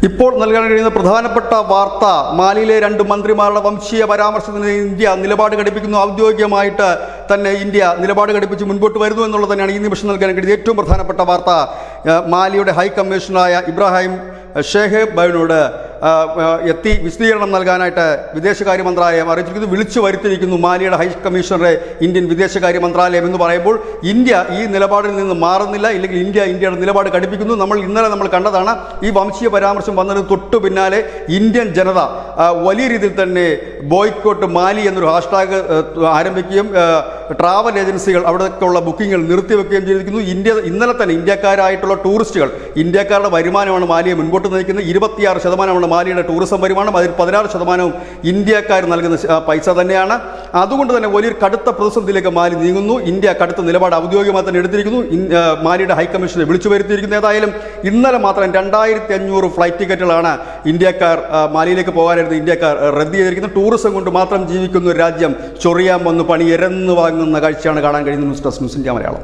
ഇപ്പോൾ നൽകാൻ കഴിയുന്ന പ്രധാനപ്പെട്ട വാർത്ത, മാലിയിലെ 2 മന്ത്രിമാരുടെ വംശീയ പരാമർശത്തിന് ഇന്ത്യ നിലപാട് ഘടിപ്പിക്കുന്നു. ഔദ്യോഗികമായിട്ട് തന്നെ ഇന്ത്യ നിലപാട് ഘടിപ്പിച്ച് മുൻപോട്ട് വരുന്നു എന്നുള്ളത് തന്നെയാണ് ഈ നിമിഷം നൽകാൻ കഴിയുന്ന ഏറ്റവും പ്രധാനപ്പെട്ട വാർത്ത. മാലിയുടെ ഹൈ കമ്മീഷണറായ ഇബ്രാഹിം ഷേഖേബിനോട് എത്തി വിശദീകരണം നൽകാനായിട്ട് വിദേശകാര്യ മന്ത്രാലയം അറിയിച്ചിരിക്കുന്നു. വിളിച്ചു വരുത്തിയിരിക്കുന്നു മാലിയുടെ ഹൈ കമ്മീഷണറെ ഇന്ത്യൻ വിദേശകാര്യ മന്ത്രാലയം എന്ന് പറയുമ്പോൾ ഇന്ത്യ ഈ നിലപാടിൽ നിന്ന് മാറുന്നില്ല, ഇല്ലെങ്കിൽ ഇന്ത്യയുടെ നിലപാട് ഘടിപ്പിക്കുന്നു. ഇന്നലെ നമ്മൾ കണ്ടതാണ് ഈ വംശീയ പരാമർശം വന്നതിന് തൊട്ടു പിന്നാലെ ഇന്ത്യൻ ജനത വലിയ രീതിയിൽ തന്നെ ബോയ്ക്കോട്ട് മാലി എന്നൊരു ഹാഷ്ടാഗ് ആരംഭിക്കുകയും ട്രാവൽ ഏജൻസികൾ അവിടേക്കുള്ള ബുക്കിങ്ങുകൾ നിർത്തിവെക്കുകയും ചെയ്തിരിക്കുന്നു. ഇന്നലെ തന്നെ ഇന്ത്യക്കാരായിട്ടുള്ള ടൂറിസ്റ്റുകൾ, ഇന്ത്യക്കാരുടെ വരുമാനമാണ് മാലിയെ മുൻപോട്ട് നയിക്കുന്നത്. 26% മാലിയുടെ ടൂറിസം വരുമാനം, അതിൽ 16% ഇന്ത്യക്കാർ നൽകുന്ന പൈസ തന്നെയാണ്. അതുകൊണ്ട് തന്നെ വലിയൊരു കടുത്ത പ്രതിസന്ധിയിലേക്ക് മാലി നീങ്ങുന്നു. ഇന്ത്യ കടുത്ത നിലപാട് ഔദ്യോഗികമായി തന്നെ എടുത്തിരിക്കുന്നു. മാലിയുടെ ഹൈക്കമ്മീഷനെ വിളിച്ചു വരുത്തിയിരിക്കുന്നു. ഏതായാലും ഇന്നലെ മാത്രം 2500 ഫ്ലൈറ്റ് ടിക്കറ്റുകളാണ് ഇന്ത്യക്കാർ മാലിയിലേക്ക് പോകാനായിരുന്നു ഇന്ത്യക്കാർ റദ്ദ് ചെയ്തിരിക്കുന്നത്. ടൂറിസം കൊണ്ട് മാത്രം ജീവിക്കുന്ന ഒരു രാജ്യം ചൊറിയാൻ വന്ന് പണി എരന്ന് വാങ്ങുന്ന കാഴ്ചയാണ് കാണാൻ കഴിയുന്നത്. News desk news India Malayalam.